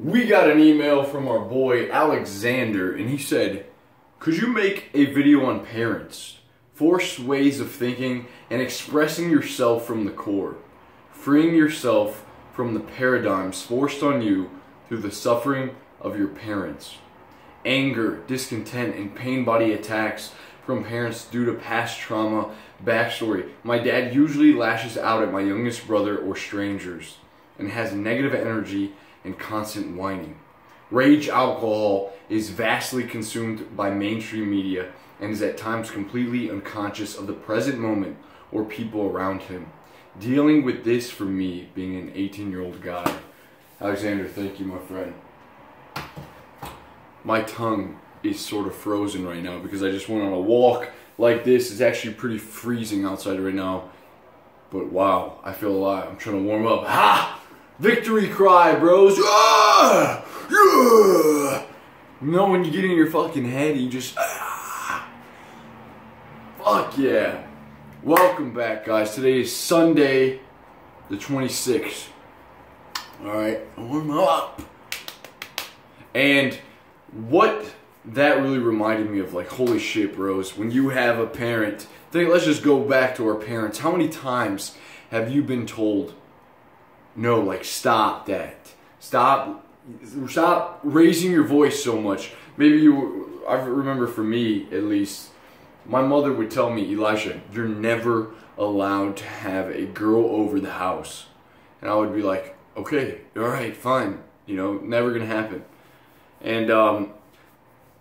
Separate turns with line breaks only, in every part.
We got an email from our boy Alexander, and he said, could you make a video on parents, forced ways of thinking, and expressing yourself from the core, freeing yourself from the paradigms forced on you through the suffering of your parents, anger, discontent, and pain body attacks from parents due to past trauma. Backstory: my dad usually lashes out at my youngest brother or strangers and has negative energy and constant whining. Rage alcohol is vastly consumed by mainstream media and is at times completely unconscious of the present moment or people around him. Dealing with this for me, being an 18-year-old guy. Alexander, thank you, my friend. My tongue is sort of frozen right now because I just went on a walk like this. It's actually pretty freezing outside right now. But wow, I feel alive. I'm trying to warm up. Ha! Victory cry, bros. Ah! Yeah! You know when you get in your fucking head, you just... Fuck yeah. Welcome back, guys. Today is Sunday, the 26th. Alright, warm up. And what that really reminded me of, like, holy shit, bros. When you have a parent, let's just go back to our parents. How many times have you been told, no, like, stop that. Stop raising your voice so much. Maybe I remember for me, at least, my mother would tell me, Elisha, you're never allowed to have a girl over the house. And I would be like, okay, alright, fine. You know, never gonna happen. And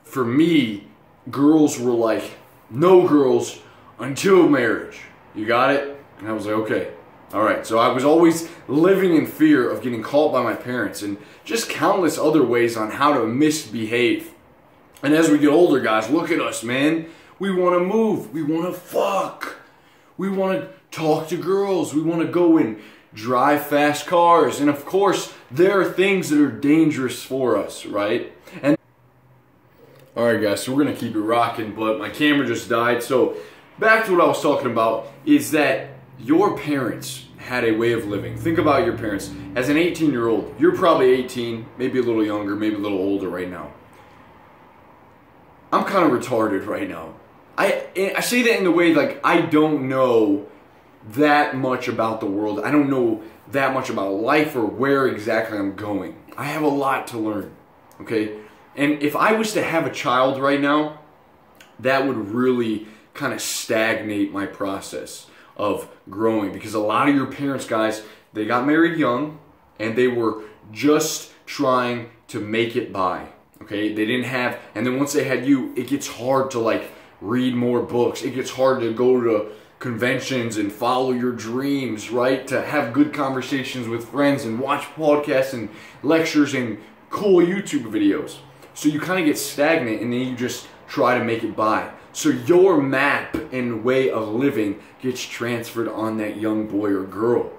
for me, girls were like, no girls until marriage. You got it? And I was like, okay. Alright, so I was always living in fear of getting caught by my parents and just countless other ways on how to misbehave. And as we get older, guys, look at us, man. We want to move. We want to fuck. We want to talk to girls. We want to go and drive fast cars. And of course, there are things that are dangerous for us, right? And alright, guys, so we're going to keep it rocking, but my camera just died. So back to what I was talking about is that your parents had a way of living. Think about your parents. As an 18-year-old, you're probably 18, maybe a little younger, maybe a little older right now. I'm kind of retarded right now. I say that in the way, like, I don't know that much about the world. I don't know that much about life or where exactly I'm going. I have a lot to learn, okay? And if I was to have a child right now, that would really kind of stagnate my process of growing, because a lot of your parents, guys, they got married young and they were just trying to make it by, okay? They didn't have, and then once they had you, it gets hard to, like, read more books. It gets hard to go to conventions and follow your dreams, right? To have good conversations with friends and watch podcasts and lectures and cool YouTube videos. So you kind of get stagnant and then you just try to make it by. So your map and way of living gets transferred on that young boy or girl.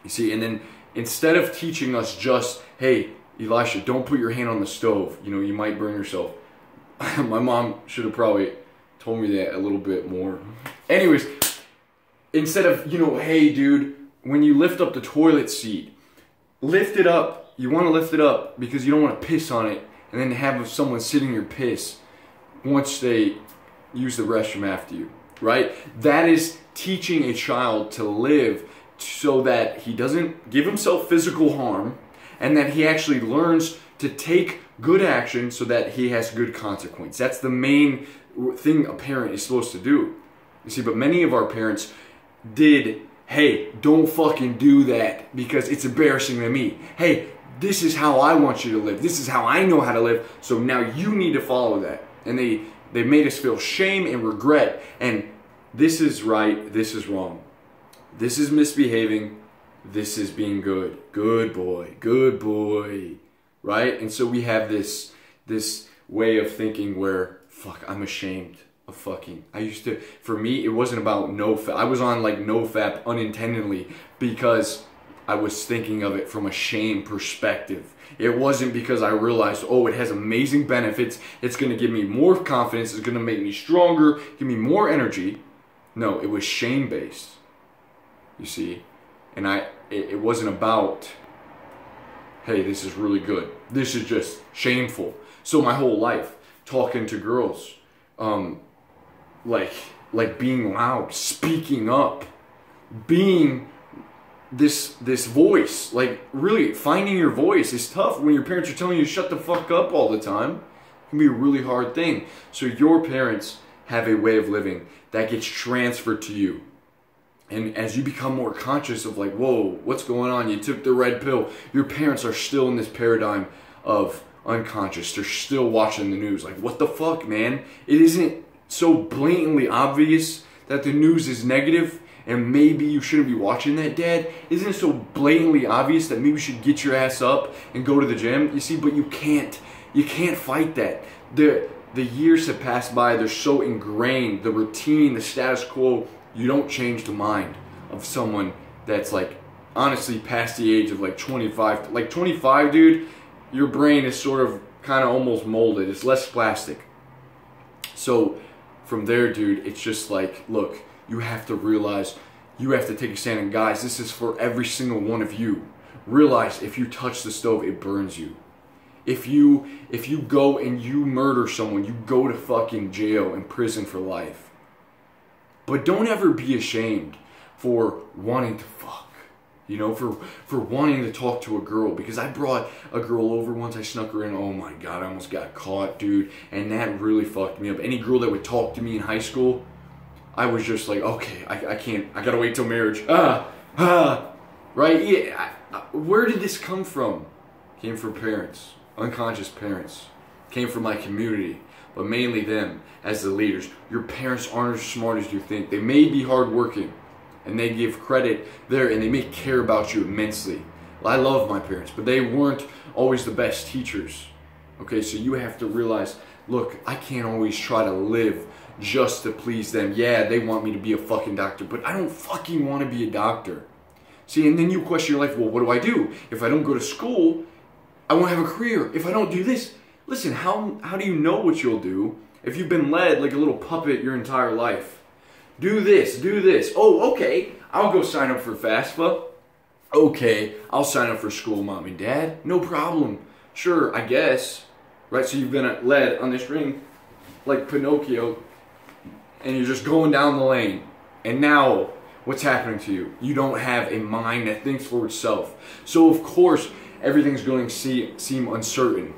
You see, and then instead of teaching us just, hey, Elisha, don't put your hand on the stove. You know, you might burn yourself. My mom should have probably told me that a little bit more. Anyways, instead of, you know, hey, dude, when you lift up the toilet seat, lift it up. You want to lift it up because you don't want to piss on it and then have someone sit in your piss once they use the restroom after you, right? That is teaching a child to live so that he doesn't give himself physical harm and that he actually learns to take good action so that he has good consequence. That's the main thing a parent is supposed to do. You see, but many of our parents did, hey, don't fucking do that because it's embarrassing to me. Hey, this is how I want you to live. This is how I know how to live. So now you need to follow that. And they made us feel shame and regret. And this is right, this is wrong. This is misbehaving. This is being good. Good boy. Good boy. Right? And so we have this way of thinking where, fuck, I'm ashamed of fucking. I used to, for me, it wasn't about NoFap. I was on, like, NoFap unintentionally because I was thinking of it from a shame perspective. It wasn't because I realized, oh, it has amazing benefits. It's going to give me more confidence. It's going to make me stronger, give me more energy. No, it was shame-based, you see. And it wasn't about hey, this is really good. This is just shameful. So my whole life, talking to girls, like being loud, speaking up, being this voice, like really finding your voice is tough when your parents are telling you to shut the fuck up all the time. It can be a really hard thing. So your parents have a way of living that gets transferred to you. And as you become more conscious of like, whoa, what's going on? You took the red pill. Your parents are still in this paradigm of unconscious. They're still watching the news. Like, what the fuck, man? It isn't so blatantly obvious that the news is negative and maybe you shouldn't be watching that, Dad? Isn't it so blatantly obvious that maybe you should get your ass up and go to the gym? You see, but you can't fight that. The years have passed by. They're so ingrained. The routine, the status quo. You don't change the mind of someone that's like honestly past the age of like 25. Like 25, dude, your brain is sort of kind of almost molded. It's less plastic. So from there, dude, it's just like, look, you have to realize you have to take a stand. And guys, this is for every single one of you. Realize if you touch the stove, it burns you. If you go and you murder someone, you go to fucking jail and prison for life. But don't ever be ashamed for wanting to fuck. You know, for wanting to talk to a girl. Because I brought a girl over once, I snuck her in. Oh my God, I almost got caught, dude. And that really fucked me up. Any girl that would talk to me in high school, I was just like, okay, I can't, I gotta wait till marriage. Right? Yeah. Where did this come from? Came from parents, unconscious parents. Came from my community. But mainly them as the leaders. Your parents aren't as smart as you think. They may be hardworking and they give credit there and they may care about you immensely. I love my parents, but they weren't always the best teachers. Okay, so you have to realize, look, I can't always try to live just to please them. Yeah, they want me to be a fucking doctor, but I don't fucking want to be a doctor. See, and then you question your life, well, what do I do? If I don't go to school, I won't have a career. If I don't do this, listen, how do you know what you'll do if you've been led like a little puppet your entire life? Do this, do this. Oh, okay, I'll go sign up for FAFSA. Okay, I'll sign up for school, Mom and Dad. No problem. Sure, I guess. Right, so you've been led on this ring like Pinocchio and you're just going down the lane. And now, what's happening to you? You don't have a mind that thinks for itself. So of course, everything's going to seem uncertain.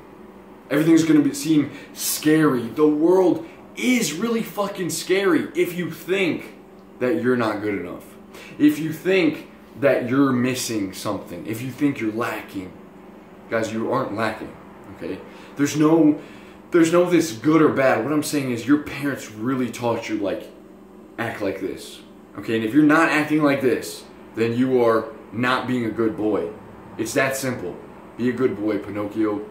Everything's going to seem scary. The world is really fucking scary if you think that you're not good enough. If you think that you're missing something. If you think you're lacking. Guys, you aren't lacking. Okay? There's no this good or bad. What I'm saying is your parents really taught you, like, act like this. Okay? And if you're not acting like this, then you are not being a good boy. It's that simple. Be a good boy, Pinocchio.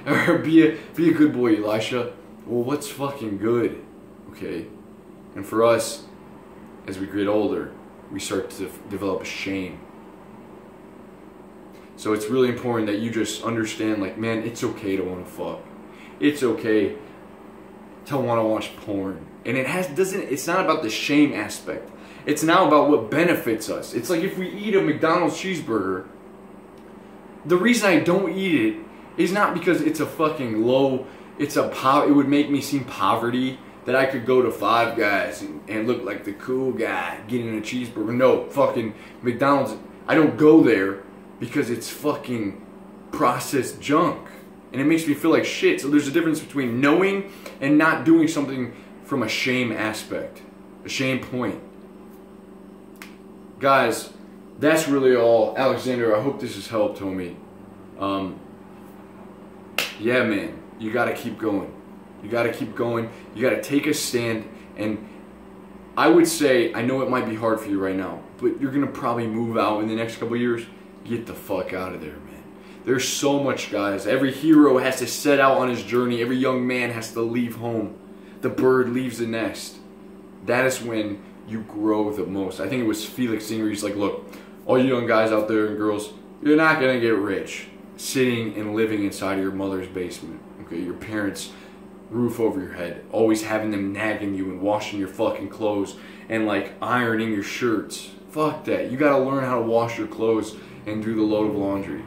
Or be a good boy, Elisha. Well, what's fucking good? Okay? And for us, as we get older, we start to develop a shame. So it's really important that you just understand, like, man, it's okay to want to fuck. It's okay to want to watch porn. And it's not about the shame aspect. It's now about what benefits us. It's like if we eat a McDonald's cheeseburger, the reason I don't eat it is not because it's a fucking it would make me seem poverty that I could go to Five Guys and look like the cool guy getting a cheeseburger. No, fucking McDonald's, I don't go there because it's fucking processed junk. And it makes me feel like shit. So there's a difference between knowing and not doing something from a shame aspect. A shame point. Guys, that's really all. Alexander, I hope this has helped, homie. Yeah, man. You gotta keep going. You gotta keep going. You gotta take a stand. And I would say, I know it might be hard for you right now, but you're gonna probably move out in the next couple of years. Get the fuck out of there, man. There's so much, guys. Every hero has to set out on his journey. Every young man has to leave home. The bird leaves the nest. That is when you grow the most. I think it was Felix Singer. He's like, look, all you young guys out there and girls, you're not gonna get rich sitting and living inside of your mother's basement. Okay, your parents' roof over your head, always having them nagging you and washing your fucking clothes and like ironing your shirts. Fuck that. You gotta learn how to wash your clothes and do the load of laundry.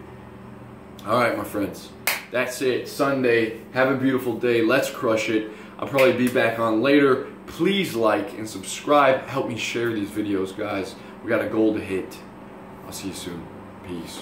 Alright, my friends. That's it. Sunday. Have a beautiful day. Let's crush it. I'll probably be back on later. Please like and subscribe. Help me share these videos, guys. We got a goal to hit. I'll see you soon. Peace.